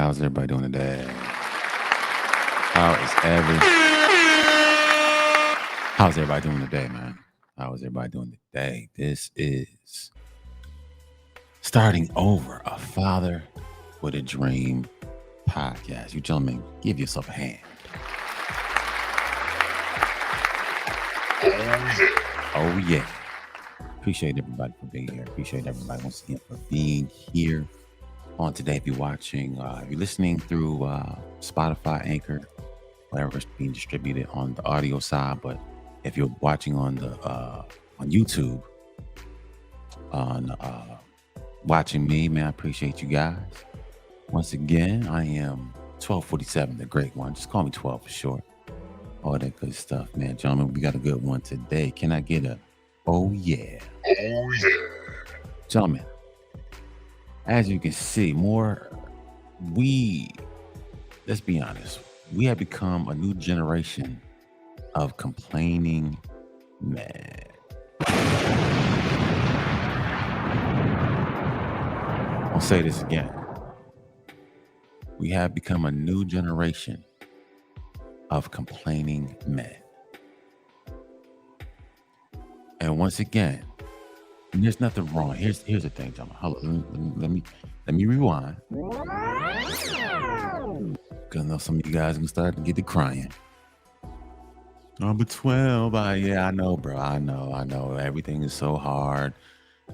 How's everybody doing today? How's everybody doing today, man? How is everybody doing today? This is starting over a father with a dream podcast. You gentlemen, give yourself a hand. Oh yeah. Appreciate everybody for being here. Appreciate everybody once again for being here on today. If you're watching, if you're listening through Spotify, Anchor, whatever is being distributed on the audio side, but if you're watching on the on YouTube, on watching me, man, I appreciate you guys. Once again, I am 1247, the great one. Just call me 12 for short. All that good stuff, man. Gentlemen, we got a good one today. Can I get a oh yeah? Oh yeah. Gentlemen, as you can see, let's be honest, we have become a new generation of complaining men. I'll say this again. We have become a new generation of complaining men. And once again, there's nothing wrong. Here's the thing, gentlemen. Let me rewind. Because I know some of you guys are gonna start to get to crying. Number 12. Yeah, I know, bro. I know. Everything is so hard.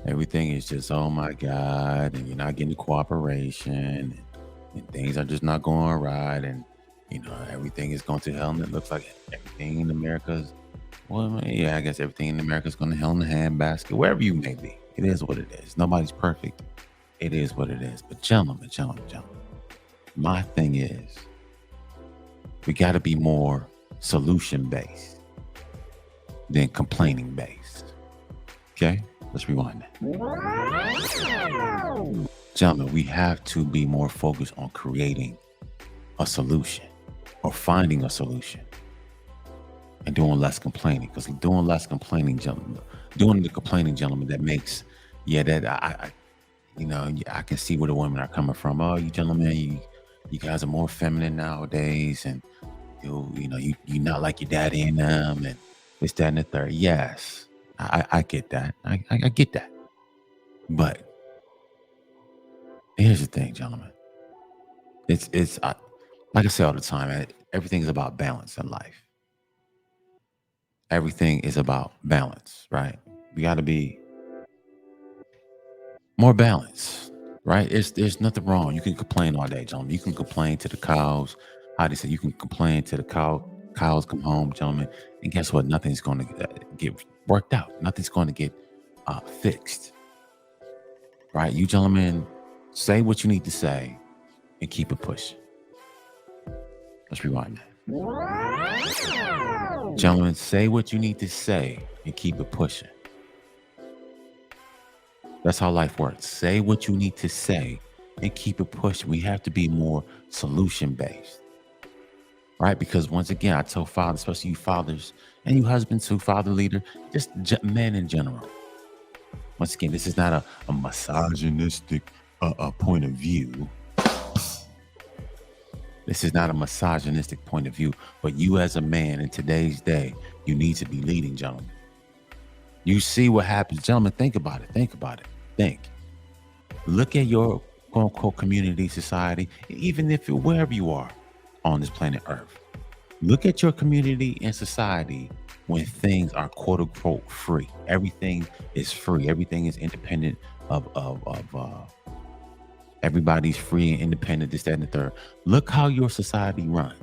Everything is just, oh my God. And you're not getting the cooperation. And things are just not going right. And, everything is going to hell. And it looks like everything in America's, well, yeah, I guess everything in America is going to hell in the handbasket. Wherever you may be. It is what it is. Nobody's perfect. It is what it is. But gentlemen, my thing is, we got to be more solution-based than complaining-based. Okay? Let's rewind that. Gentlemen, we have to be more focused on creating a solution or finding a solution and doing less complaining. Because doing less complaining, gentlemen, that makes, I can see where the women are coming from. Oh, you gentlemen, you guys are more feminine nowadays, and you're not like your daddy and them, and this, that, and the third. Yes, I get that. I get that. But here's the thing, gentlemen. It's like I say all the time, everything is about balance in life. Everything is about balance, right? We got to be more balanced, right? There's nothing wrong. You can complain all day, gentlemen. You can complain to the cows. How they say, you can complain to the cows come home, gentlemen. And guess what? Nothing's going to get worked out. Nothing's going to get fixed, right? You gentlemen, say what you need to say and keep it pushing. Let's rewind that. Gentlemen, say what you need to say and keep it pushing. That's how life works. Say what you need to say and keep it pushing. We have to be more solution-based, right? Because once again, I tell fathers, especially you fathers and you husbands too, father leader, just men in general. Once again, this is not a misogynistic point of view. This is not a misogynistic point of view, but you as a man in today's day, you need to be leading, gentlemen. You see what happens. Gentlemen, think about it. Think. Look at your quote-unquote community, society, even if wherever you are on this planet Earth. Look at your community and society when things are quote-unquote free. Everything is free. Everything is independent of everybody's free and independent, this, that, and the third. Look how your society runs.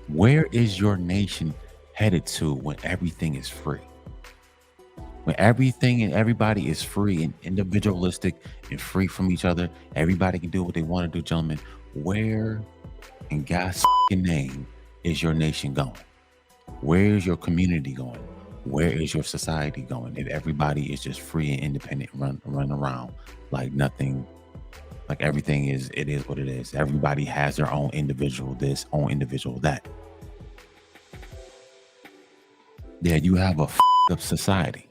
Where is your nation headed to when everything is free? When everything and everybody is free and individualistic and free from each other, everybody can do what they want to do, gentlemen. Where in God's name is your nation going? Where is your community going? Where is your society going? If everybody is just free and independent, run around like nothing, like everything is what it is. Everybody has their own individual this, own individual that. Yeah, you have a up society.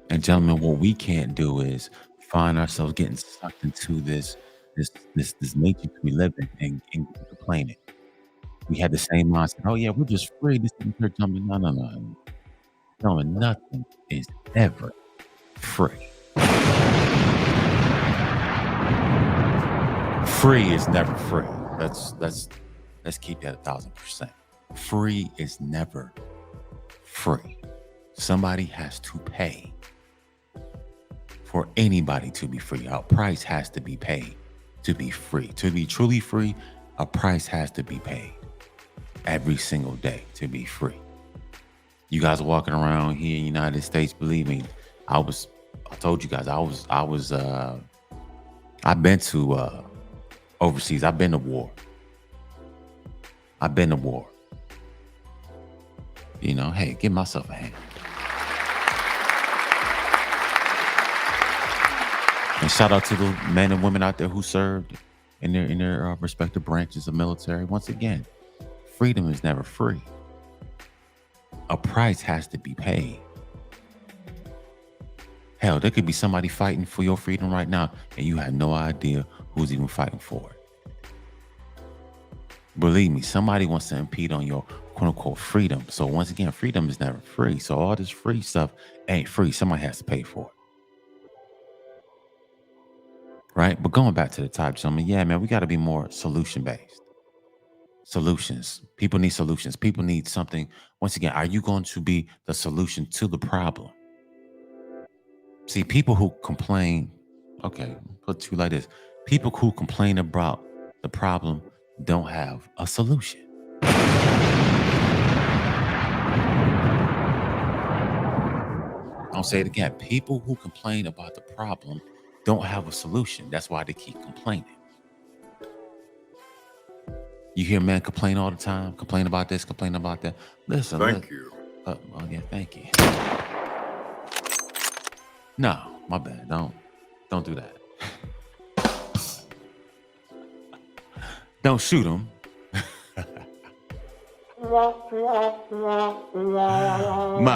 And gentlemen, what we can't do is find ourselves getting sucked into this matrix we live in and complaining. We had the same mindset. Oh yeah, we're just free. This is church. I mean, no, no, no, no, nothing is ever free. Free is never free. Let's keep that 1,000%. Free is never free. Somebody has to pay for anybody to be free. A price has to be paid to be free. To be truly free, a price has to be paid every single day to be free. You guys walking around here in the United States, believe me, I told you guys, I've been to overseas. I've been to war. You know, hey, give myself a hand. And shout out to the men and women out there who served in their respective branches of military. Once again, freedom is never free. A price has to be paid. Hell, there could be somebody fighting for your freedom right now, and you have no idea who's even fighting for it. Believe me, somebody wants to impede on your quote unquote freedom. So once again, freedom is never free. So all this free stuff ain't free. Somebody has to pay for it. Right? But going back to the topic, gentlemen, yeah, man, we got to be more solution-based. Solutions. People need solutions. People need something. Once again, are you going to be the solution to the problem? See, people who complain, okay, put it to you like this. People who complain about the problem don't have a solution. I'll say it again. People who complain about the problem don't have a solution. That's why they keep complaining. You hear men complain all the time, complain about this, complain about that. Listen. Thank you. Oh yeah, thank you. No, my bad. Don't do that. Don't shoot him. My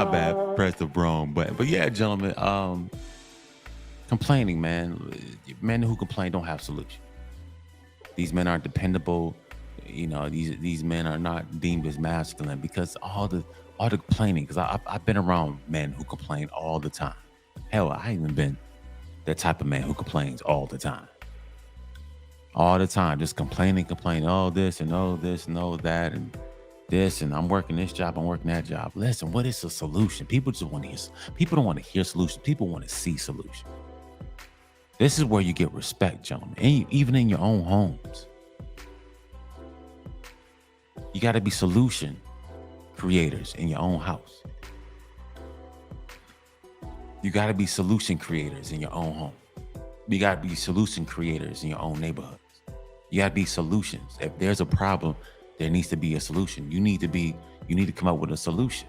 bad. Press the wrong button. But yeah, gentlemen, complaining, man. Men who complain don't have solution. These men aren't dependable. You know, these men are not deemed as masculine because all the complaining. Because I've been around men who complain all the time. Hell, I even been that type of man who complains all the time. All the time, just complaining. Oh, this and oh, this and oh, that and this, and I'm working this job, I'm working that job. Listen, what is the solution? People just want to hear. People don't want to hear solutions. People want to see solutions. This is where you get respect, gentlemen, and even in your own homes. You got to be solution creators in your own house. You got to be solution creators in your own home. You got to be solution creators in your own neighborhoods. You got to be solutions. If there's a problem, there needs to be a solution. You need to come up with a solution.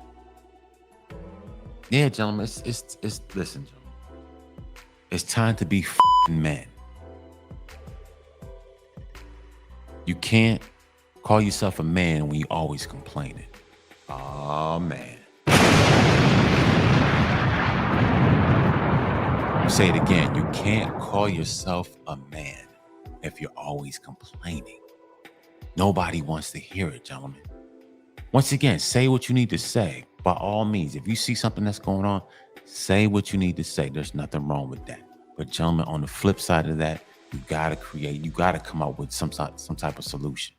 Yeah, gentlemen, it's listen, gentlemen. It's time to be men. You can't call yourself a man when you always complaining. Oh man. I'll say it again. You can't call yourself a man if you're always complaining. Nobody wants to hear it, gentlemen. Once again, say what you need to say. By all means, if you see something that's going on, say what you need to say. There's nothing wrong with that. But gentlemen, on the flip side of that, you gotta come up with some type of solution.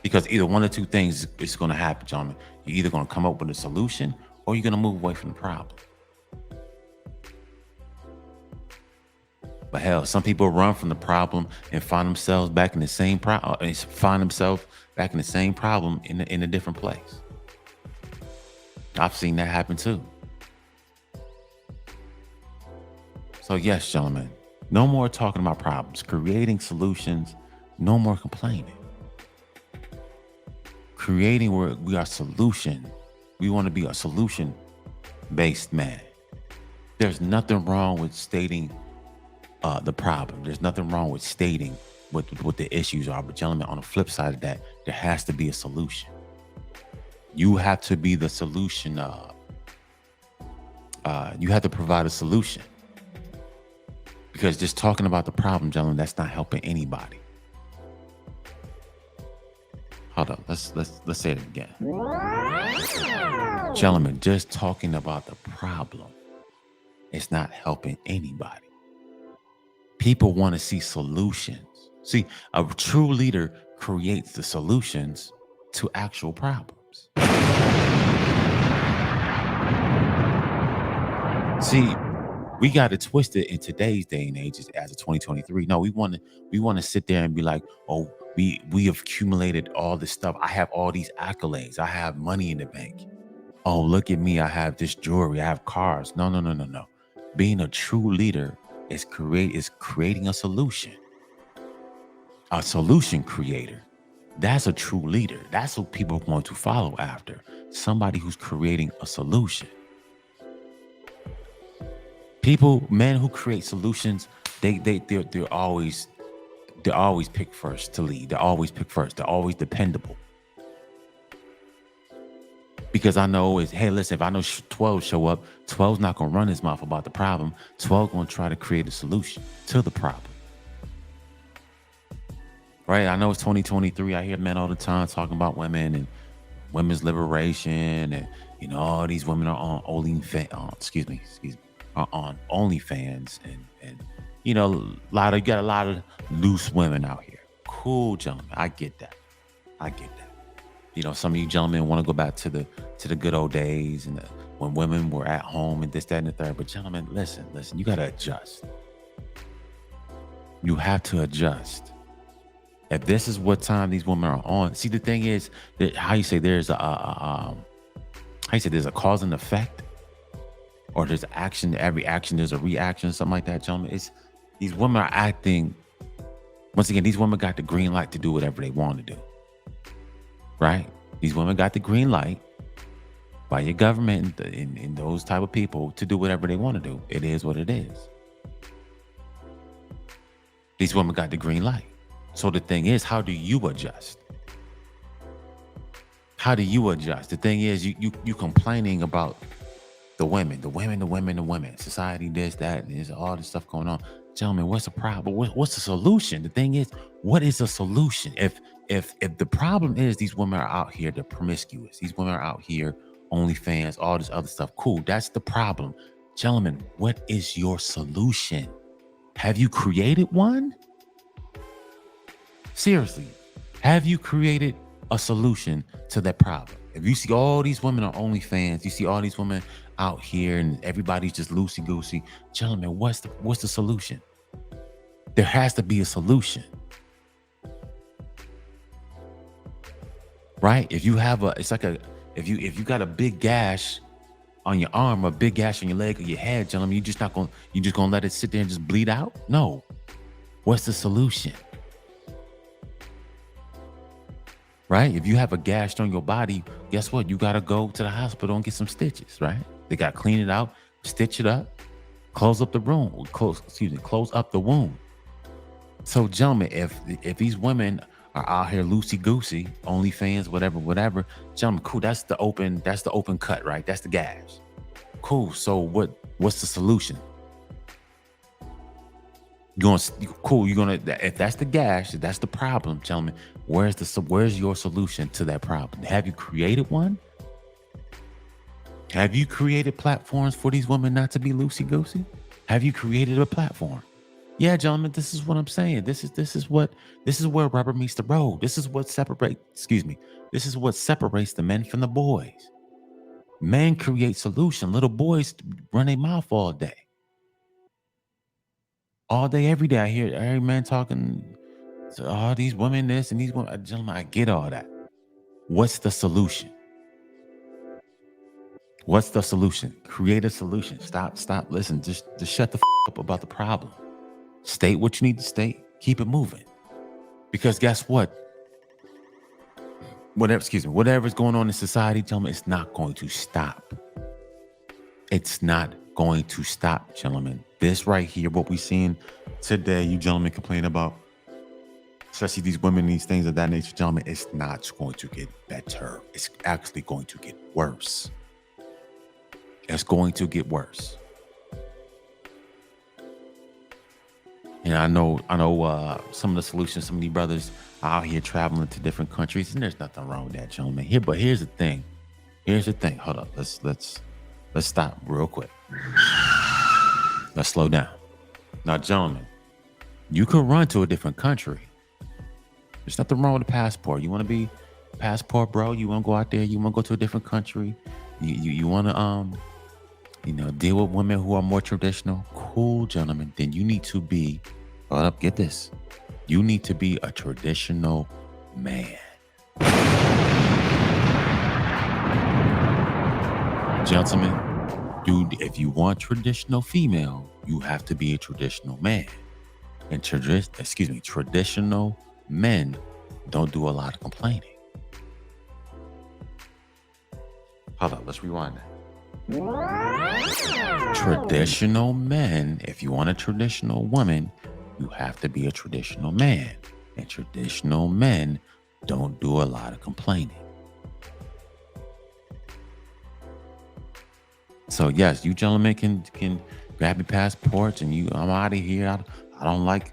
Because either one or two things is gonna happen, gentlemen. You're either gonna come up with a solution or you're gonna move away from the problem. But hell, some people run from the problem and find themselves back in the same problem. In a different place. I've seen that happen too. So yes, gentlemen, no more talking about problems, creating solutions, no more complaining. Creating where we are solution. We want to be a solution-based man. There's nothing wrong with stating the problem. There's nothing wrong with stating what the issues are. But gentlemen, on the flip side of that, there has to be a solution. You have to be the solution. You have to provide a solution. Because just talking about the problem, gentlemen, that's not helping anybody. Hold up, let's say it again. Gentlemen, just talking about the problem, it's not helping anybody. People want to see solutions. See, a true leader creates the solutions to actual problems. See, we got it twisted in today's day and age as of 2023. No, we want to sit there and be like, oh, we have accumulated all this stuff. I have all these accolades. I have money in the bank. Oh, look at me. I have this jewelry. I have cars. No, no, no, no, no. Being a true leader is creating a solution creator. That's a true leader. That's what people are going to follow after. Somebody who's creating a solution. Men who create solutions, they're always picked first to lead. They're always picked first. They're always dependable. Because I know hey, listen, if I know 12 show up, 12's not going to run his mouth about the problem. 12 going to try to create a solution to the problem. Right? I know it's 2023. I hear men all the time talking about women and women's liberation, and all these women are on are on OnlyFans, and you got a lot of loose women out here. Cool, gentlemen. I get that. Some of you gentlemen want to go back to the good old days and when women were at home and this, that, and the third. But gentlemen, listen, you got to adjust. You have to adjust. If this is what time these women are on, see, the thing is that there's a cause and effect, or there's action. Every action there's a reaction, something like that, gentlemen. It's these women are acting. Once again, these women got the green light to do whatever they want to do. Right? These women got the green light by your government and those type of people to do whatever they want to do. It is what it is. These women got the green light. So the thing is, how do you adjust? How do you adjust? The thing is, you complaining about the women. Society, this, that, and there's all this stuff going on. Gentlemen, what's the problem? What's the solution? The thing is, what is the solution? If the problem is these women are out here, they're promiscuous. These women are out here, OnlyFans, all this other stuff. Cool, that's the problem. Gentlemen, what is your solution? Have you created one? Seriously, have you created a solution to that problem? If you see all these women on OnlyFans, you see all these women out here and everybody's just loosey-goosey, gentlemen, what's the solution? There has to be a solution. Right? If you have if you got a big gash on your arm, or a big gash on your leg or your head, gentlemen, you just gonna let it sit there and just bleed out? No. What's the solution? Right? If you have a gash on your body, guess what? You got to go to the hospital and get some stitches, right? They got to clean it out, stitch it up, close up the wound. So, gentlemen, if these women are out here loosey-goosey, OnlyFans, whatever, gentlemen, cool, that's the open cut, right? That's the gash. Cool. So what's the solution? If that's the gash, if that's the problem, gentlemen, where's your solution to that problem? Have you created one? Have you created platforms for these women not to be loosey-goosey? Have you created a platform? Yeah, gentlemen, this is what I'm saying. This is where rubber meets the road. This is what separates the men from the boys. Men create solution. Little boys run their mouth all day. All day, every day, I hear every man talking to all these women, this and these women. Gentlemen, I get all that. What's the solution? What's the solution? Create a solution. Stop. Listen, just shut the up about the problem. State what you need to state. Keep it moving. Because guess what? Whatever's going on in society, gentlemen, it's not going to stop. It's not going to stop, gentlemen. This right here, what we're seeing today, you gentlemen complain about, especially these women, these things of that nature, gentlemen, it's not going to get better. It's actually going to get worse. It's going to get worse. And I know some of the solutions, some of these brothers are out here traveling to different countries, and there's nothing wrong with that, gentlemen. But here's the thing. Here's the thing. Hold up. Let's stop real quick. Let's slow down. Now, gentlemen, you could run to a different country. There's nothing wrong with a passport. You want to be passport, bro? You want to go out there? You want to go to a different country? You want to deal with women who are more traditional? Cool, gentlemen. Then you need to be. Hold up. Get this. You need to be a traditional man. Gentlemen, dude, if you want traditional female, you have to be a traditional man. And traditional men don't do a lot of complaining. Hold on, let's rewind that. Traditional men, if you want a traditional woman, you have to be a traditional man. And traditional men don't do a lot of complaining. So yes, you gentlemen can grab your passports and I'm out of here. I don't like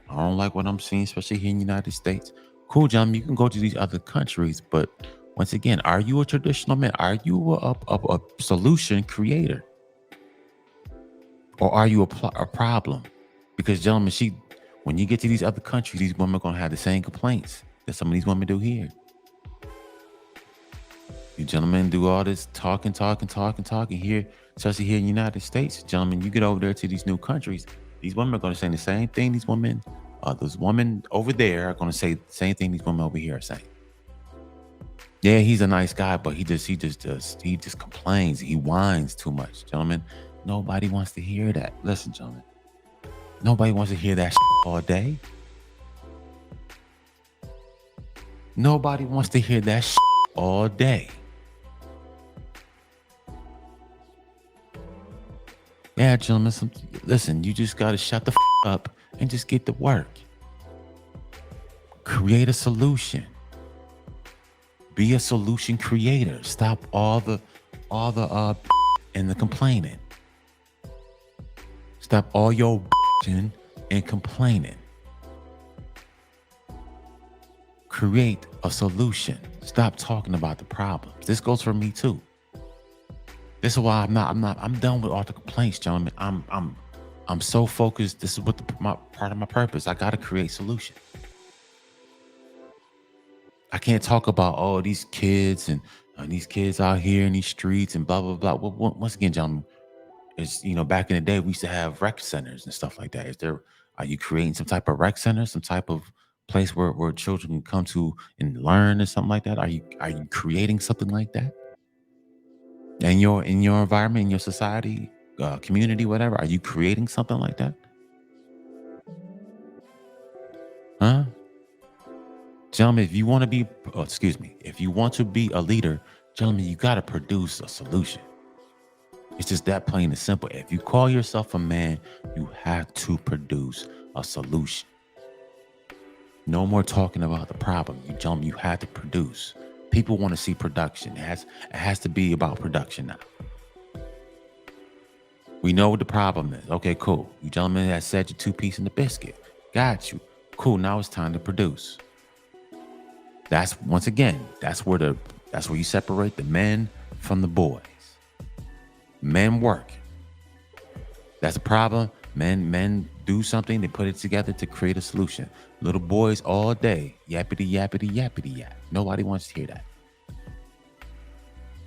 what I'm seeing, especially here in the United States. Cool, gentlemen, you can go to these other countries, but once again, are you a traditional man? Are you a solution creator, or are you a problem? Because gentlemen, when you get to these other countries, these women are gonna have the same complaints that some of these women do here. You gentlemen do all this talking here, especially here in the United States. Gentlemen, you get over there to these new countries, these women are going to say the same thing. Those women over there are going to say the same thing these women over here are saying. Yeah, he's a nice guy, but he just complains. He whines too much. Gentlemen, nobody wants to hear that. Listen, gentlemen, nobody wants to hear that all day. Nobody wants to hear that all day. Yeah, gentlemen, listen, you just got to shut the up and just get to work. Create a solution. Be a solution creator. Stop all the and the complaining. Stop all your and complaining. Create a solution. Stop talking about the problems. This goes for me too. This is why I'm done with all the complaints, gentlemen. I'm so focused. This is what part of my purpose. I got to create solutions. I can't talk about these kids and these kids out here in these streets and blah blah blah. Well, once again, gentlemen, it's back in the day we used to have rec centers and stuff like that. Are you creating some type of rec center, some type of place where children can come to and learn or something like that? Are you creating something like that? In your environment, in your society, community, whatever, are you creating something like that? Huh? Gentlemen, if you want to be a leader, gentlemen, you got to produce a solution. It's just that plain and simple. If you call yourself a man, you have to produce a solution. No more talking about the problem. You have to produce. People want to see production. It has to be about production now. We know what the problem is. Okay, cool. You gentlemen have said your 2 piece in the biscuit. Got you. Cool. Now it's time to produce. That's where you separate the men from the boys. Men work. That's a problem. Men do something. They put it together to create a solution. Little boys all day, yappity, yappity, yappity, yap. Nobody wants to hear that.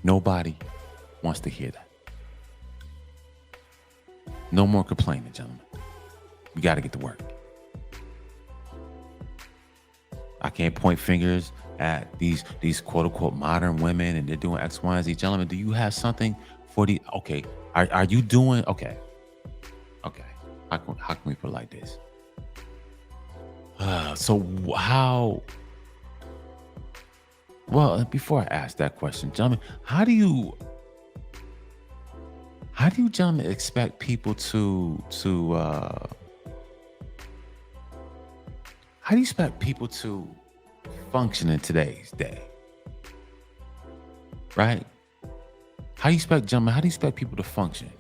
Nobody wants to hear that. No more complaining, gentlemen. We got to get to work. I can't point fingers at these quote unquote modern women and they're doing X, Y, and Z. Gentlemen, do you have something for okay? Are you doing okay? Okay. How can we put it like this? Well, before I ask that question, gentlemen, how do you gentlemen expect people to how do you expect people to function in today's day? Right? How do you expect people to function?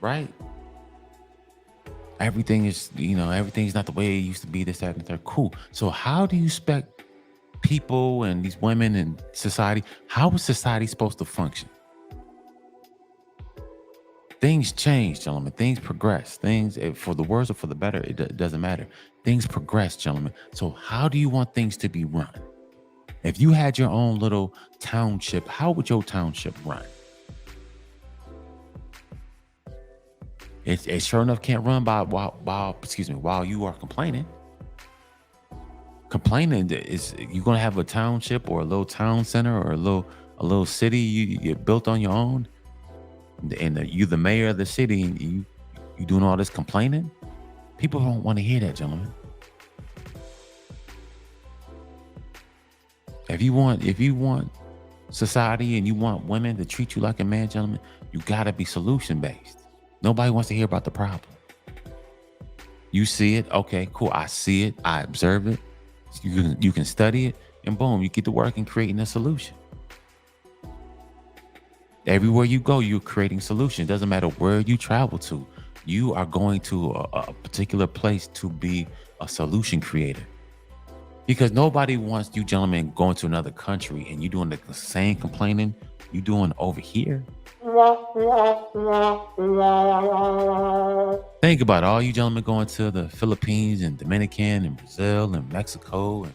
Right? everything is, everything's not the way it used to be, this, that, and the third. Cool. So how do you expect people and these women and society, how is society supposed to function? Things change, gentlemen. Things progress. Things, for the worse or for the better, it doesn't matter. Things progress, gentlemen. So how do you want things to be run? If you had your own little township, how would your township run? It sure enough can't run while you are complaining. Complaining is, you're gonna have a township or a little town center or a little city you built on your own, and you the mayor of the city, and you doing all this complaining. People don't want to hear that, gentlemen. If you want society and you want women to treat you like a man, gentlemen, you gotta be solution based. Nobody wants to hear about the problem. You see it, okay, cool. I see it, I observe it. You can study it, and boom, you get to work in creating a solution. Everywhere you go, you're creating solutions. Doesn't matter where you travel to, you are going to a particular place to be a solution creator. Because nobody wants you gentlemen going to another country and you doing the same complaining you doing over here. Think about it. All you gentlemen going to the Philippines and Dominican and Brazil and Mexico and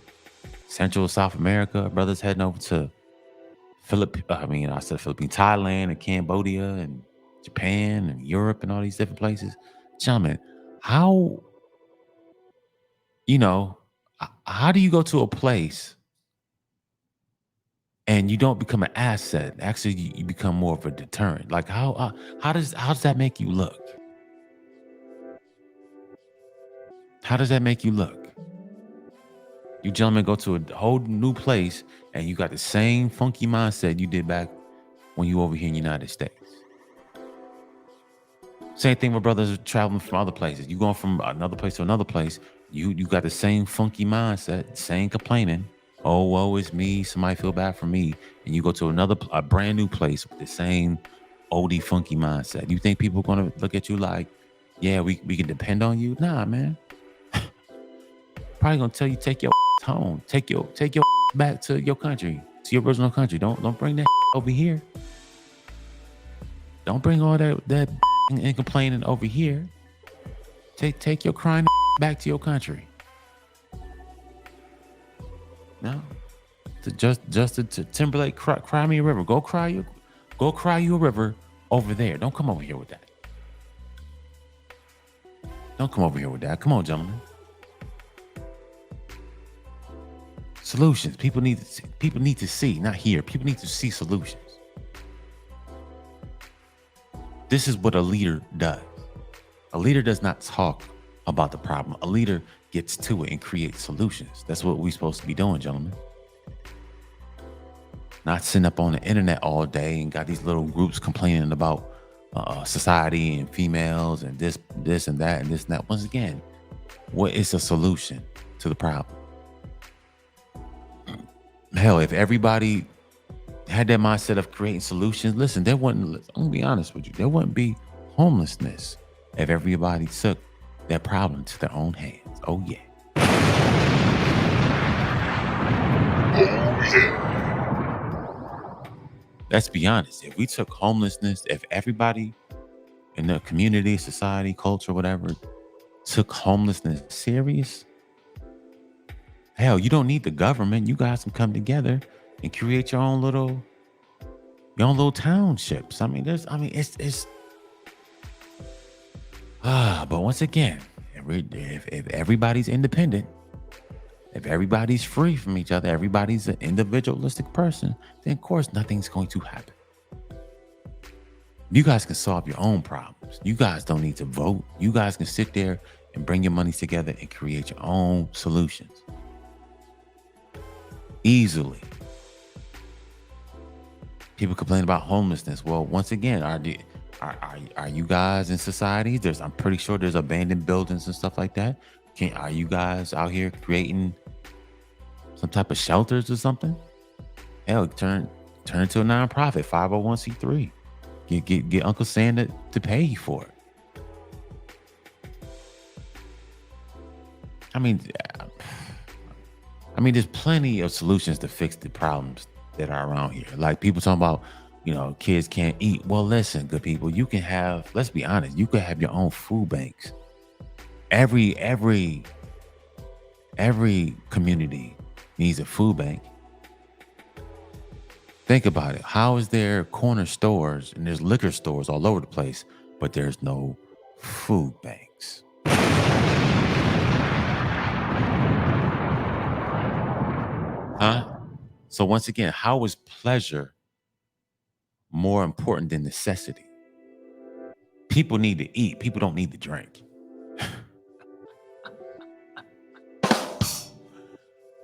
Central South America. Brothers heading over to Thailand and Cambodia and Japan and Europe and all these different places. Gentlemen, how, you know, how do you go to a place and you don't become an asset? Actually, you become more of a deterrent. Like how does that make you look? How does that make you look? You gentlemen go to a whole new place and you got the same funky mindset you did back when you over here in the United States. Same thing with brothers traveling from other places. You going from another place to another place. You got the same funky mindset, same complaining. Oh, woe is me. Somebody feel bad for me. And you go to a brand new place with the same oldie funky mindset. You think people are gonna look at you like, yeah, we can depend on you? Nah, man. Probably gonna tell you take your home, take your back to your country, to your original country. Don't bring that over here. Don't bring all that and complaining over here. Take your crying back to your country. No, to Timberlake, cry me a river. Go cry you a river over there. Don't come over here with that. Don't come over here with that. Come on, gentlemen. Solutions. People need to see, not hear. People need to see solutions. This is what a leader does. A leader does not talk about the problem. A leader gets to it and creates solutions. That's what we're supposed to be doing, gentlemen. Not sitting up on the internet all day and got these little groups complaining about society and females and this and that and this and that. Once again, what is a solution to the problem? Hell, if everybody had that mindset of creating solutions, listen, I'm gonna be honest with you, there wouldn't be homelessness if everybody took that problem to their own hands. Oh yeah. Let's be honest. If we took homelessness, if everybody in the community, society, culture, whatever, took homelessness serious, hell, you don't need the government. You guys can come together and create your own little townships. But once again, if everybody's independent, if everybody's free from each other, everybody's an individualistic person, then of course nothing's going to happen. You guys can solve your own problems. You guys don't need to vote. You guys can sit there and bring your money together and create your own solutions. Easily. People complain about homelessness. Well, once again, are you guys in society? I'm pretty sure there's abandoned buildings and stuff like that. Are you guys out here creating some type of shelters or something? Hell, turn into a nonprofit, 501c3. Get Uncle Sam to pay you for it. I mean, there's plenty of solutions to fix the problems that are around here. Like people talking about, kids can't eat. Well, listen, good people, you can have. Let's be honest, you could have your own food banks. Every community needs a food bank. Think about it. How is there corner stores and there's liquor stores all over the place, but there's no food banks? Huh? So once again, how is pleasure more important than necessity? People need to eat. People don't need to drink.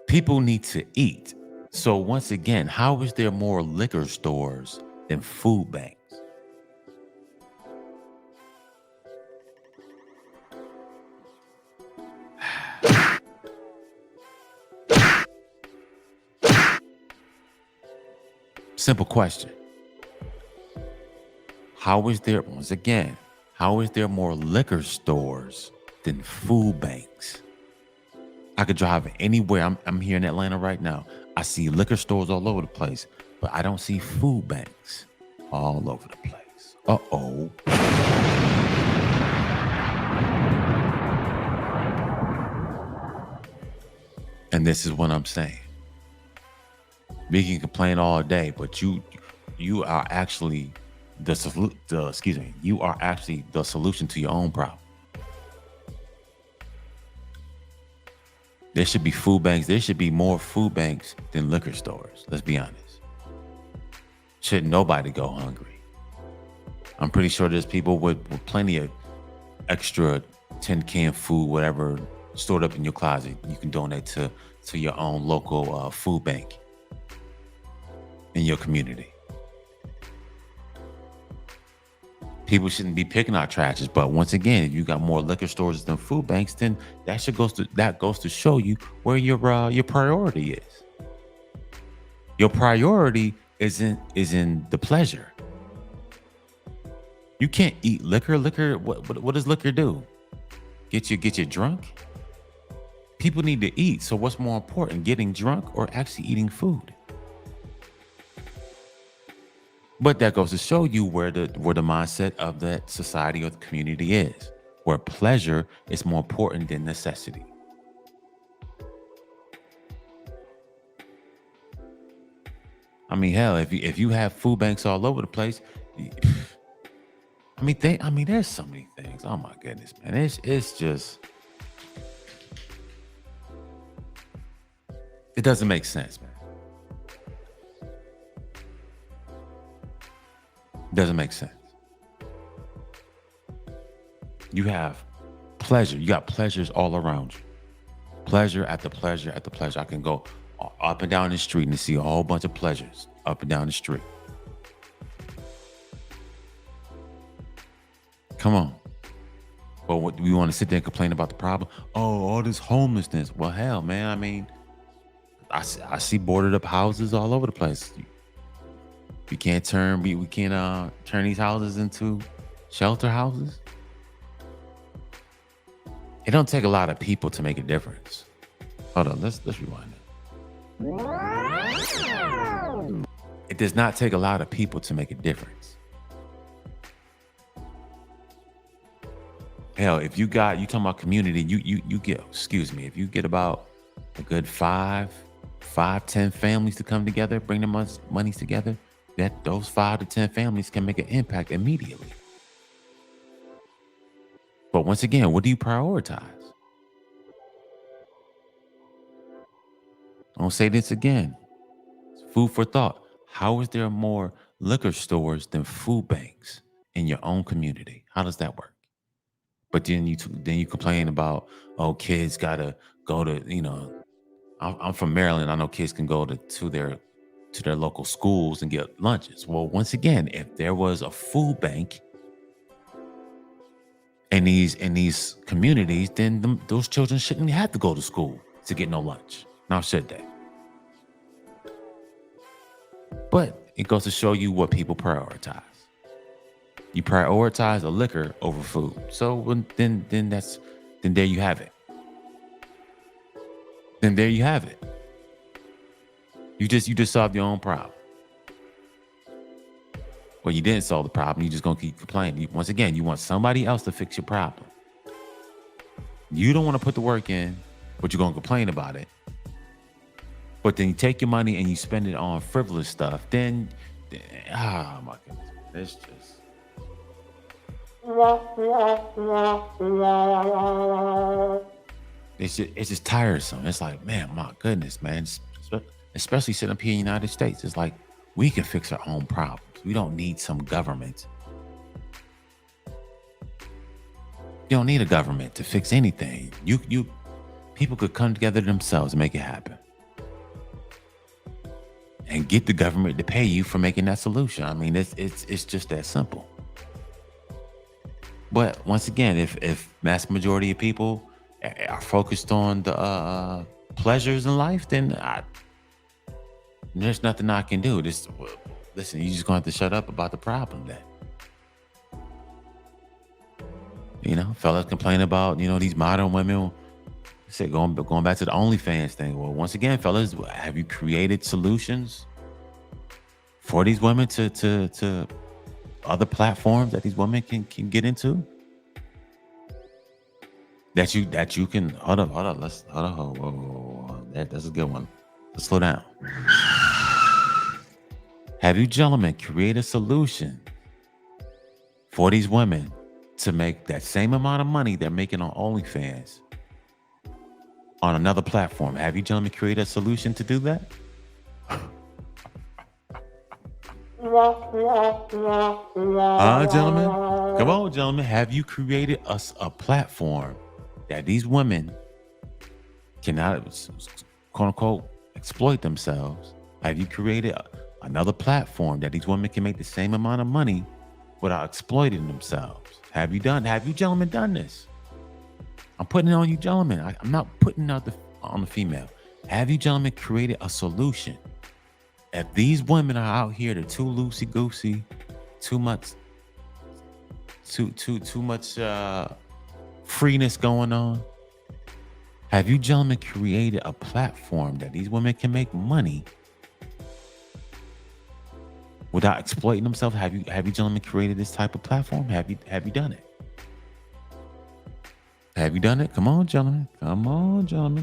People need to eat. So once again, how is there more liquor stores than food banks? Simple question. How is there, once again, how is there more liquor stores than food banks? I could drive anywhere. I'm here in Atlanta right now. I see liquor stores all over the place, but I don't see food banks all over the place. Uh-oh. And this is what I'm saying. We can complain all day, but you are actually you are actually the solution to your own problem. There should be food banks. There should be more food banks than liquor stores. Let's be honest. Shouldn't nobody go hungry. I'm pretty sure there's people with plenty of extra tin can food, whatever, stored up in your closet. You can donate to your own local food bank in your community. People shouldn't be picking out trashes, but once again, if you got more liquor stores than food banks, then that goes to show you where your priority is. Your priority is in the pleasure. You can't eat liquor. Liquor, what does liquor do? Get you drunk? People need to eat. So what's more important, getting drunk or actually eating food? But that goes to show you where the mindset of that society or the community is, where pleasure is more important than necessity. I mean, hell, if you have food banks all over the place, there's so many things. Oh my goodness, man, it's just it doesn't make sense, man. It doesn't make sense. You have pleasure. You got pleasures all around you. Pleasure after pleasure after pleasure. I can go up and down the street and see a whole bunch of pleasures up and down the street. Come on. But what do we want to sit there and complain about the problem? Oh, all this homelessness. Well, hell, man. I see boarded up houses all over the place. We can't turn these houses into shelter houses. It don't take a lot of people to make a difference. Hold on, let's rewind it. It does not take a lot of people to make a difference. Hell, if you talking about community, you get, excuse me, if you get about a good 10 families to come together, bring their monies together, that those 5 to 10 families can make an impact immediately. But once again, what do you prioritize? I'll say this again. Food for thought. How is there more liquor stores than food banks in your own community? How does that work? But then you complain about, oh, kids gotta go to, I'm from Maryland. I know kids can go to their local schools and get lunches. Well, once again, if there was a food bank in these communities, then those children shouldn't have to go to school to get no lunch. Now, should they? But it goes to show you what people prioritize. You prioritize a liquor over food. So then there you have it. then there you have it. You just solved your own problem. Well, you didn't solve the problem. You just gonna keep complaining. Once again, you want somebody else to fix your problem. You don't want to put the work in, but you're gonna complain about it. But then you take your money and you spend it on frivolous stuff. Then, oh my goodness, it's just. It's just tiresome. It's like, man, my goodness, man. Especially sitting up here in the United States, it's like we can fix our own problems. We don't need some government. You don't need a government to fix anything. People could come together themselves and make it happen, and get the government to pay you for making that solution. I mean, it's just that simple. But once again, if mass majority of people are focused on the pleasures in life, then there's nothing I can do. Listen, you just gonna have to shut up about the problem then. Fellas complain about, these modern women. Say going back to the OnlyFans thing. Well, once again, fellas, have you created solutions for these women to other platforms that these women can get into? That you can hold up. Whoa. That's a good one. Let's slow down. Have you gentlemen create a solution for these women to make that same amount of money they're making on OnlyFans on another platform? Have you gentlemen created a solution to do that? Gentlemen? Come on, gentlemen. Have you created a platform that these women cannot, quote unquote, exploit themselves? Have you created another platform that these women can make the same amount of money without exploiting themselves? Have you gentlemen done this? I'm putting it on you gentlemen. I'm not putting out on the female. Have you gentlemen created a solution? If these women are out here, they're too loosey-goosey, too much freeness going on. Have you gentlemen created a platform that these women can make money without exploiting themselves? Have you gentlemen created this type of platform? Have you done it? Have you done it? Come on, gentlemen.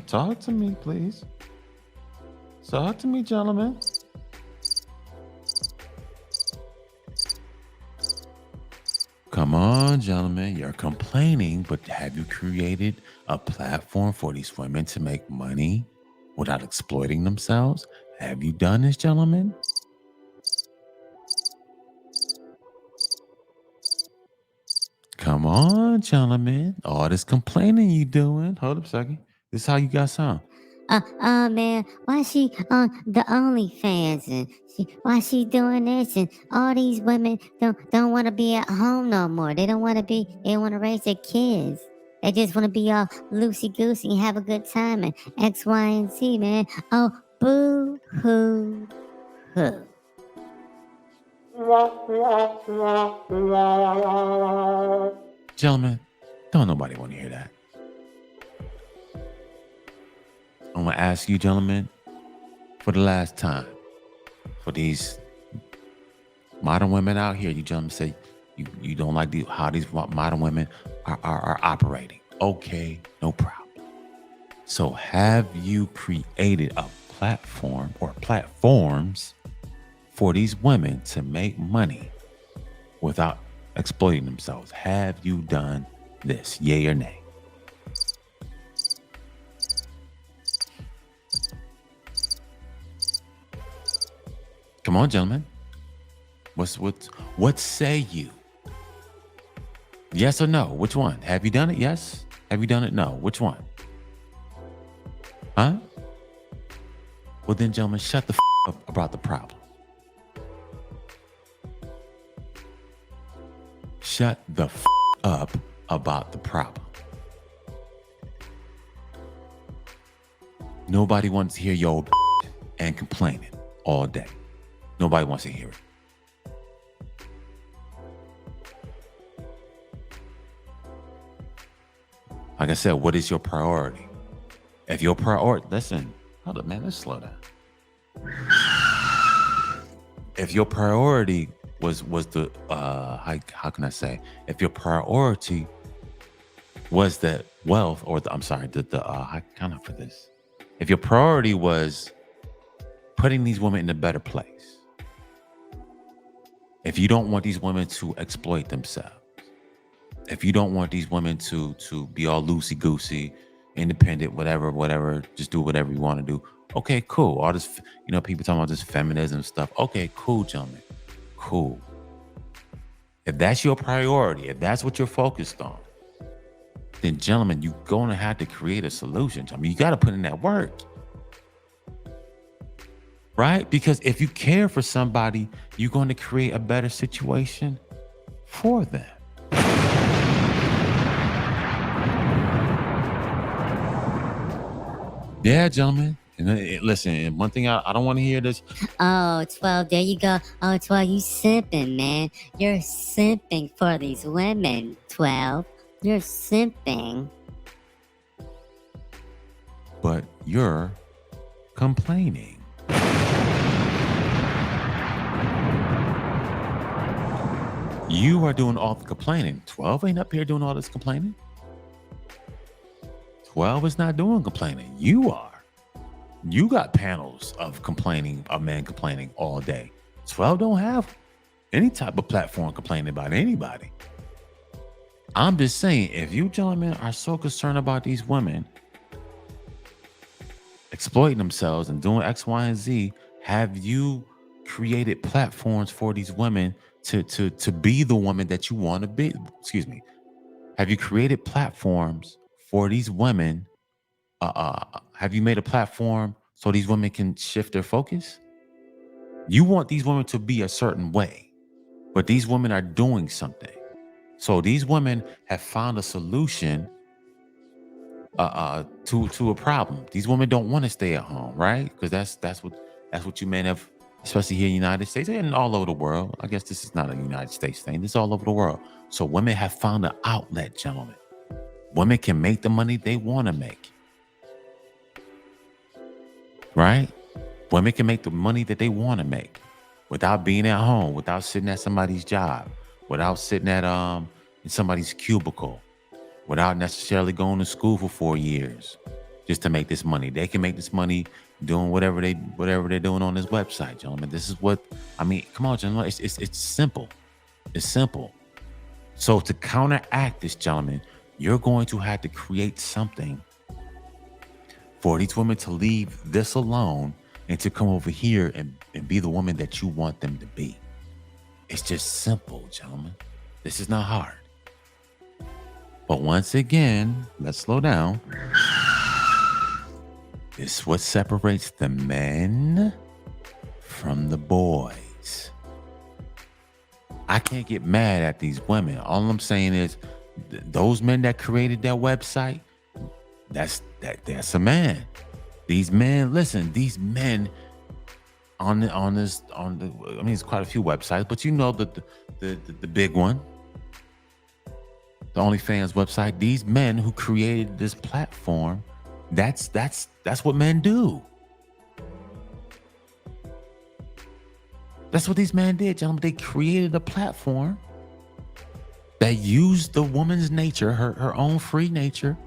Talk to me, please. Talk to me, gentlemen. Come on, gentlemen. You're complaining, but have you created a platform for these women to make money without exploiting themselves? Have you done this, gentlemen? Come on, gentlemen. All this complaining you doing. Hold up a second. This is how you got sound. Man, why she on the OnlyFans and why she doing this? And all these women don't want to be at home no more. They don't want to raise their kids. They just want to be all loosey goosey and have a good time and X, Y, and Z, man. Oh, boo hoo hoo. Gentlemen, don't nobody want to hear that. I'm going to ask you, gentlemen, for the last time, for these modern women out here, you gentlemen say you don't like how these modern women are operating. Okay, no problem. So have you created a platform or platforms for these women to make money without exploiting themselves? Have you done this? Yay or nay? Come on, gentlemen. What say you? Yes or no? Which one? Have you done it? Yes. Have you done it? No. Which one? Huh? Well then, gentlemen, shut the up about the problem. Shut the up about the problem. Nobody wants to hear your old and complaining all day. Nobody wants to hear it. Like I said, what is your priority? If your priority, listen, hold up, man, let's slow down. If your priority was the how can I say? If your priority was the wealth or I'm sorry, the how can I put this? If your priority was putting these women in a better place, if you don't want these women to exploit themselves, if you don't want these women to be all loosey goosey, independent, whatever, just do whatever you want to do. Okay, cool. All this, people talking about this feminism stuff. Okay, cool, gentlemen, cool. If that's your priority, if that's what you're focused on, then gentlemen, you're gonna have to create a solution. I mean, you got to put in that work, right? Because if you care for somebody, you're going to create a better situation for them. Yeah, gentlemen. And listen, one thing I don't want to hear this. Oh, 12, there you go. Oh, 12, you simping, man. You're simping for these women, 12. You're simping. But you're complaining. You are doing all the complaining. 12 ain't up here doing all this complaining. 12 is not doing complaining. You are. You got panels of complaining, of men complaining all day. 12 don't have any type of platform complaining about anybody. I'm just saying, if you gentlemen are so concerned about these women exploiting themselves and doing X, Y, and Z, have you created platforms for these women to be the woman that you want to be? Excuse me. Have you created platforms for these women? Have you made a platform so these women can shift their focus? You want these women to be a certain way, but these women are doing something. So these women have found a solution to a problem. These women don't want to stay at home, right? Because that's what you men have, especially here in the United States and all over the world. I guess this is not a United States thing. This is all over the world. So women have found an outlet, gentlemen. Women can make the money they want to make. Right? Women can make the money that they want to make without being at home, without sitting at somebody's job, without sitting at in somebody's cubicle, without necessarily going to school for 4 years just to make this money. They can make this money doing whatever they're doing on this website, gentlemen. This is what I mean. Come on, gentlemen. It's simple. It's simple. So to counteract this, gentlemen, you're going to have to create something for these women to leave this alone and to come over here and be the woman that you want them to be. It's just simple, gentlemen. This is not hard. But once again, let's slow down. This is what separates the men from the boys. I can't get mad at these women. All I'm saying is those men that created that website, that's a man. These men, listen, these men I mean, it's quite a few websites, but you know the big one, the OnlyFans website. These men who created this platform, that's what men do. That's what these men did, gentlemen. They created a platform that used the woman's nature, her own free nature.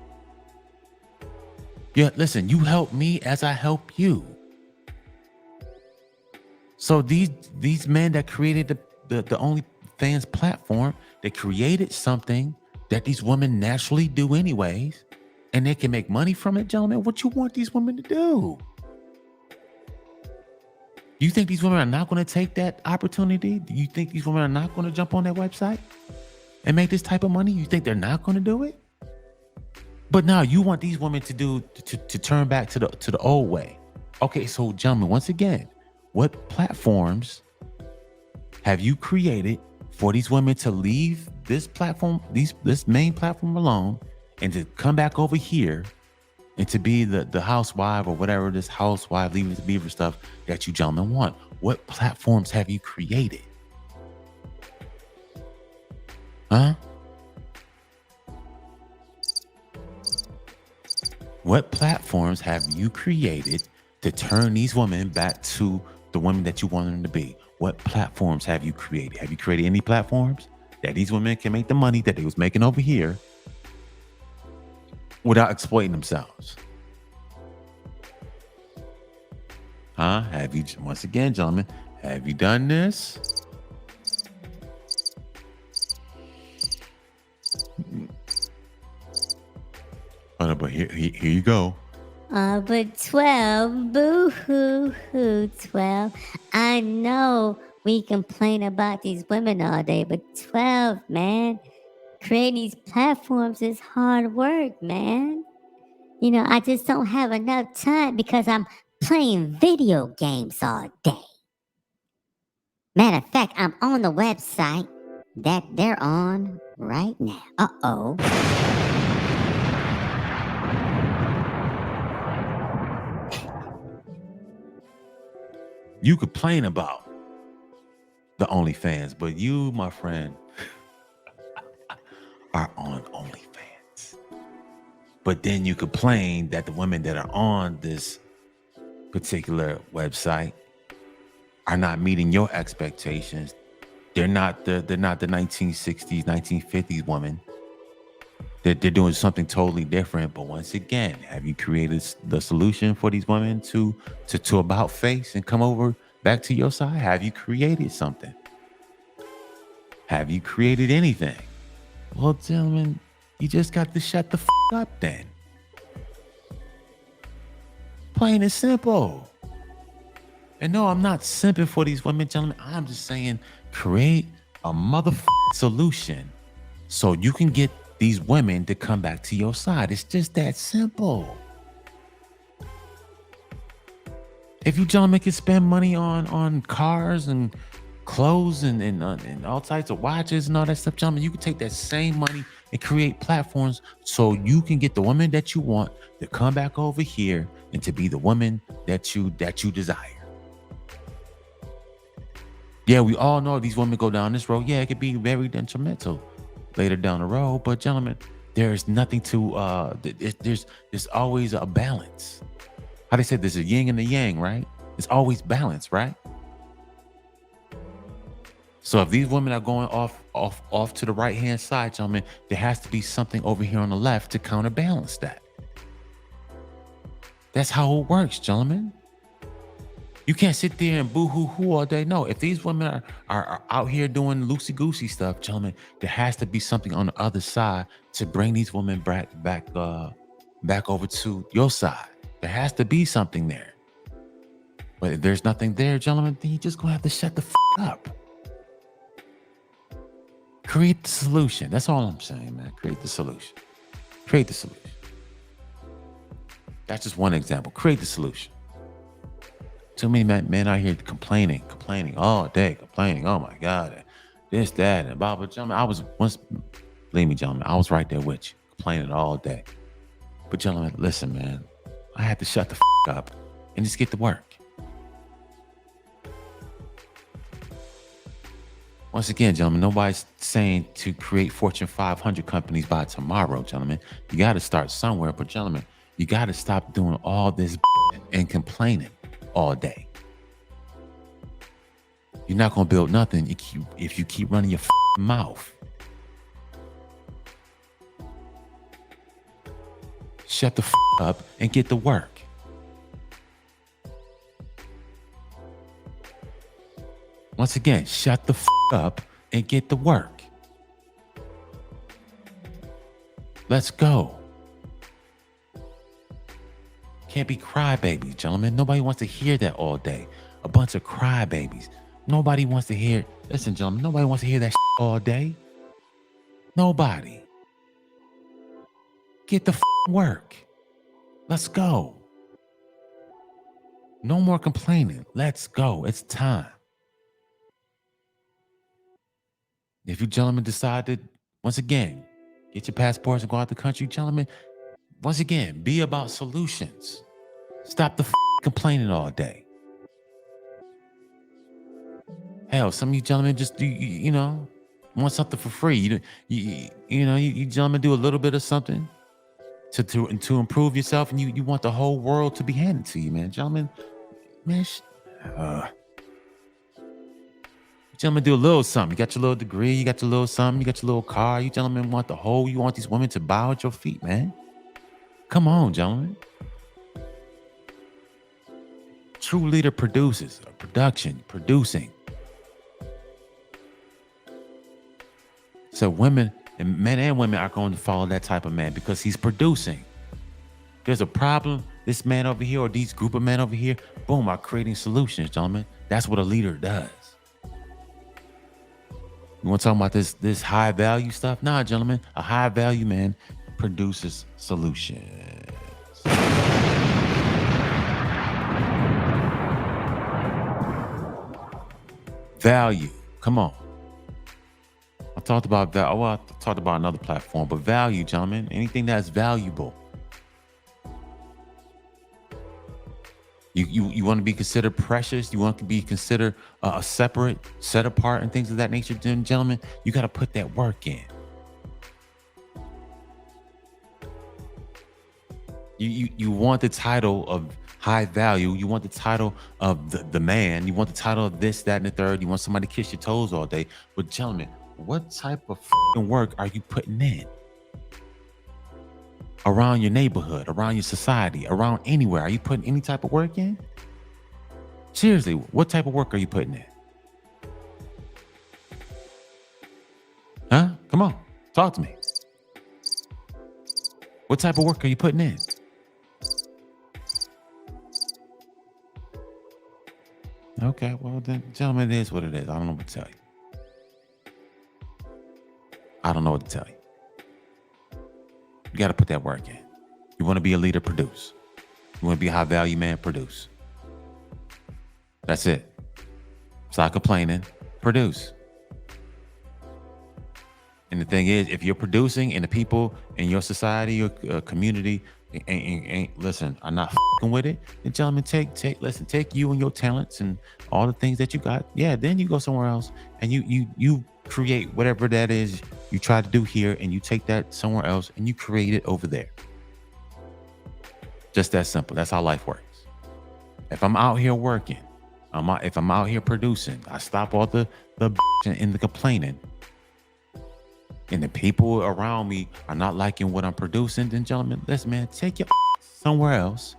Yeah, listen, you help me as I help you. So these men that created the OnlyFans platform, they created something that these women naturally do anyways, and they can make money from it, gentlemen. What you want these women to do? You think these women are not going to take that opportunity? Do you think these women are not going to jump on that website and make this type of money? You think they're not going to do it? But now you want these women to turn back to the old way. Okay, so gentlemen, once again, what platforms have you created for these women to leave this platform, this main platform alone, and to come back over here and to be the housewife or whatever this housewife, leaving the beaver stuff that you gentlemen want? What platforms have you created? What platforms have you created to turn these women back to the women that you want them to be? What platforms have you created? Have you created any platforms that these women can make the money that they was making over here without exploiting themselves? Huh? Have you, once again, gentlemen, have you done this? Oh, no, but here you go. But 12, boo hoo hoo, 12. I know we complain about these women all day, but 12, man, creating these platforms is hard work, man. You know, I just don't have enough time because I'm playing video games all day. Matter of fact, I'm on the website that they're on right now. Uh-oh. You complain about the OnlyFans, but you, my friend, are on OnlyFans. But then you complain that the women that are on this particular website are not meeting your expectations. They're not the 1960s, 1950s woman. They're doing something totally different. But once again, have you created the solution for these women to about face and come over back to your side? Have you created something? Have you created anything? Well, gentlemen, you just got to shut the up then. Plain and simple. And no, I'm not simping for these women, gentlemen. I'm just saying create a solution so you can get these women to come back to your side. It's just that simple. If you gentlemen can spend money on cars and clothes and all types of watches and all that stuff, gentlemen, you can take that same money and create platforms so you can get the woman that you want to come back over here and to be the woman that you desire. Yeah, we all know these women go down this road. Yeah, it could be very detrimental later down the road, but gentlemen, there's nothing to there's always a balance. How they say there's a yin and a yang, right? It's always balance, right? So if these women are going off to the right hand side, gentlemen, there has to be something over here on the left to counterbalance that. That's how it works, gentlemen. You can't sit there and boo-hoo-hoo all day. No, if these women are out here doing loosey-goosey stuff, gentlemen, there has to be something on the other side to bring these women back over to your side. There has to be something there. But if there's nothing there, gentlemen, then you just gonna have to shut the up. Create the solution. That's all I'm saying, man. Create the solution. Create the solution. That's just one example. Create the solution. Too many men out here complaining all day, complaining. Oh my God, this, that, and blah, blah. Gentlemen, I was once, believe me, gentlemen, I was right there with you, complaining all day. But gentlemen, listen, man, I had to shut the up and just get to work. Once again, gentlemen, nobody's saying to create Fortune 500 companies by tomorrow, gentlemen. You got to start somewhere. But gentlemen, you got to stop doing all this and complaining all day. You're not going to build nothing if you keep running your mouth. Shut the up and get to work. Once again, shut the up and get to work. Let's go. Can't be crybabies, gentlemen. Nobody wants to hear that all day. A bunch of crybabies. Nobody wants to hear. Listen, gentlemen, nobody wants to hear that all day. Nobody. Get the work. Let's go. No more complaining. Let's go. It's time. If you gentlemen decided, once again, get your passports and go out the country, gentlemen, once again, be about solutions. Stop the complaining all day. Hell, some of you gentlemen just do, you know, want something for free. You gentlemen do a little bit of something to improve yourself, and you want the whole world to be handed to you, man. Gentlemen, man, gentlemen, do a little something. You got your little degree, you got your little something, you got your little car. You gentlemen want the whole, you want these women to bow at your feet, man. Come on, gentlemen. True leader produces, producing. So women, and men and women are going to follow that type of man because he's producing. There's a problem, this man over here or these group of men over here, boom, are creating solutions, gentlemen. That's what a leader does. You want to talk about this high value stuff? Nah, gentlemen, a high value man produces solutions. Value, come on. I talked about that. Well, I talked about another platform, but value, gentlemen, anything that's valuable. You want to be considered precious. You want to be considered a separate, set apart, and things of that nature, gentlemen. You got to put that work in. You want the title of high value. You want the title of the man. You want the title of this, that, and the third. You want somebody to kiss your toes all day. But gentlemen, what type of work are you putting in? Around your neighborhood, around your society, around anywhere. Are you putting any type of work in? Seriously, what type of work are you putting in? Huh? Come on, talk to me. What type of work are you putting in? Okay, well then, gentlemen, it is what it is. I don't know what to tell you. I don't know what to tell you. You got to put that work in. You want to be a leader, produce. You want to be a high value man, produce. That's it. Stop complaining, produce. And the thing is, if you're producing and the people in your society or community ain't listen, are not fucking with it, then gentlemen, take you and your talents and all the things that you got. Yeah, then you go somewhere else and you create whatever that is you try to do here, and you take that somewhere else and you create it over there. Just that simple. That's how life works. If I'm out here working, if I'm out here producing, I stop all the and the complaining, and the people around me are not liking what I'm producing, then gentlemen, listen, man, take your somewhere else.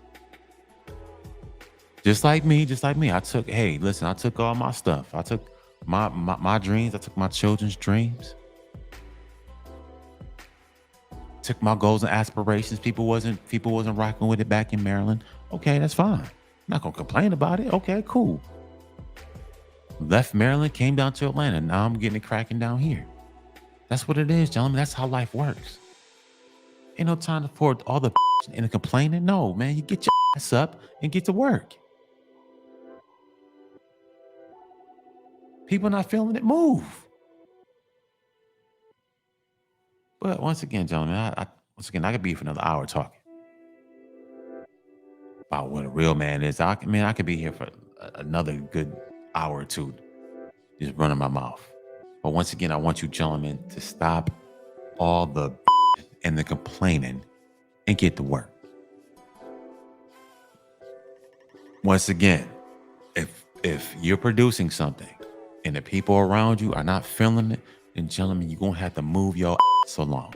Just like me. I took all my stuff. I took my dreams. I took my children's dreams. Took my goals and aspirations. People wasn't rocking with it back in Maryland. Okay, that's fine. I'm not gonna complain about it. Okay, cool. Left Maryland, came down to Atlanta. Now I'm getting it cracking down here. That's what it is, gentlemen. That's how life works. Ain't no time for all the and the complaining. No, man, you get your ass up and get to work. People not feeling it, move. But once again, gentlemen, I could be here for another hour talking about what a real man is. I could be here for another good hour or two, just running my mouth. But once again, I want you gentlemen to stop all the and the complaining and get to work. Once again, if you're producing something and the people around you are not feeling it, then gentlemen, you're gonna have to move your ass along.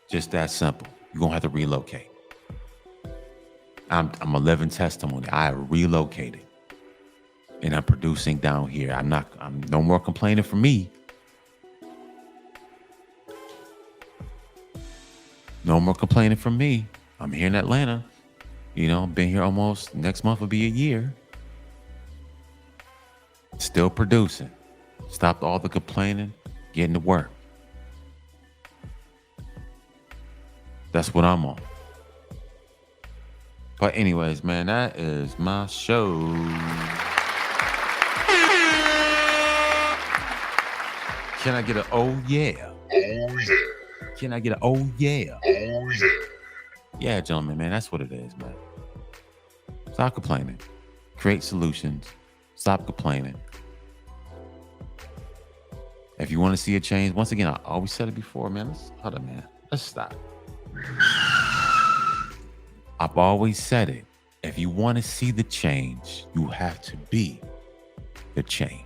Just that simple. You're gonna have to relocate. I'm a living testimony. I relocated. And I'm producing down here. I'm no more complaining for me. No more complaining for me. I'm here in Atlanta. Been here almost, next month will be a year. Still producing. Stopped all the complaining, getting to work. That's what I'm on. But anyways, man, that is my show. Can I get an oh yeah? Oh yeah. Can I get an oh yeah? Oh yeah. Yeah, gentlemen, man, that's what it is, man. Stop complaining. Create solutions. Stop complaining. If you want to see a change, once again, I always said it before, man. Hold on, man. Let's stop. I've always said it. If you want to see the change, you have to be the change.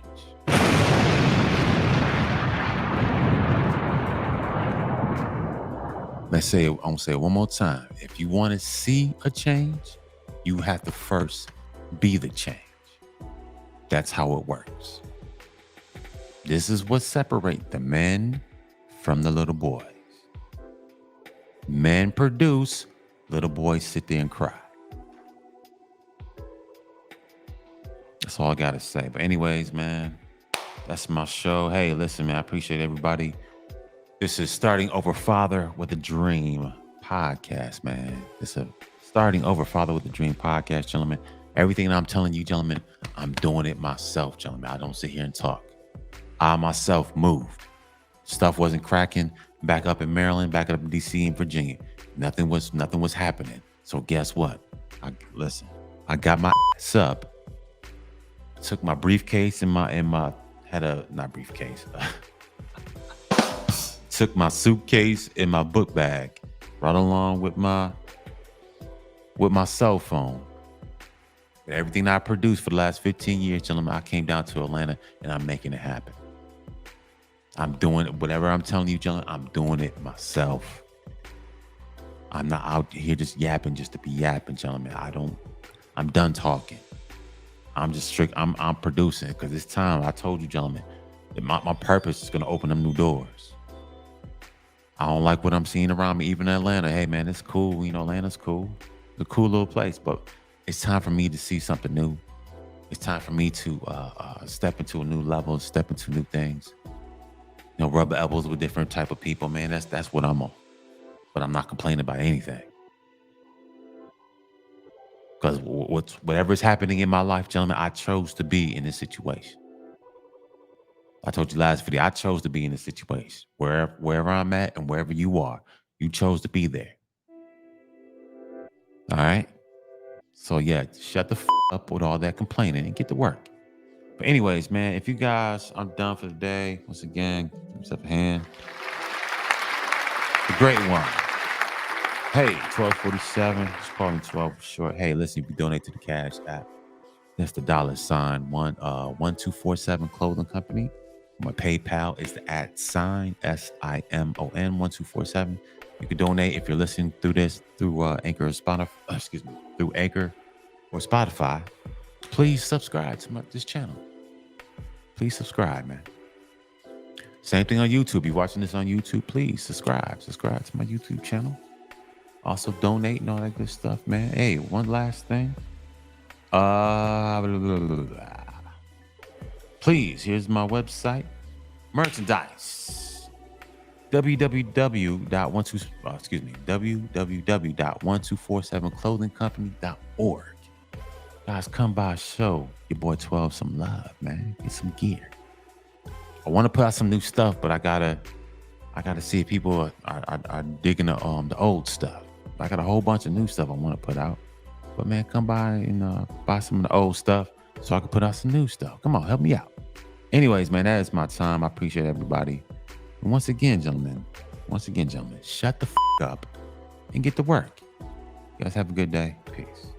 I'm gonna say it one more time. If you want to see a change, you have to first be the change. That's how it works. This is what separates the men from the little boys. Men produce, little boys sit there and cry. That's all I gotta say. But anyways, man, that's my show. Hey, listen, man, I appreciate everybody. This is Starting Over Father with a Dream podcast, man. It's a Starting Over Father with a Dream podcast, gentlemen. Everything that I'm telling you, gentlemen, I'm doing it myself, gentlemen. I don't sit here and talk. I myself moved. Stuff wasn't cracking back up in Maryland, back up in DC and Virginia. Nothing was happening. So guess what? I got my ass up. Took my briefcase took my suitcase and my book bag right along with my cell phone. Everything I produced for the last 15 years, gentlemen, I came down to Atlanta and I'm making it happen. I'm doing it. Whatever I'm telling you, gentlemen, I'm doing it myself. I'm not out here just yapping just to be yapping, gentlemen. I'm done talking. I'm producing because it's time. I told you, gentlemen, that my purpose is going to open them new doors. I don't like what I'm seeing around me, even in Atlanta. Hey, man, it's cool. You know, Atlanta's cool. It's a cool little place, but it's time for me to see something new. It's time for me to step into a new level, step into new things. You know, rub elbows with different type of people, man. That's what I'm on. But I'm not complaining about anything. Because whatever is happening in my life, gentlemen, I chose to be in this situation. I told you last video, I chose to be in this situation. Wherever I'm at and wherever you are, you chose to be there. All right? So yeah, shut the up with all that complaining and get to work. But anyways, man, if you guys, I'm done for the day. Once again, give yourself a hand. The great one. Hey, 1247. Just call me 12 for short. Hey, listen, if you donate to the Cash App, that's the $1247 Clothing Company. My PayPal is the @SIMON 1247. You can donate if you're listening through this through Anchor or Spotify. Through Anchor or Spotify. Please subscribe to this channel. Please subscribe, man. Same thing on YouTube. You're watching this on YouTube, please subscribe. Subscribe to my YouTube channel. Also donate and all that good stuff, man. Hey, one last thing. Please, here's my website. Merchandise. www.1247clothingcompany.org. Guys, come by, show your boy 12 some love, man. Get some gear. I want to put out some new stuff, but I gotta see if people are digging the old stuff. I got a whole bunch of new stuff I want to put out. But man, come by and buy some of the old stuff so I can put out some new stuff. Come on, help me out. Anyways, man, that is my time. I appreciate everybody. And once again, gentlemen, shut the up and get to work. You guys have a good day. Peace.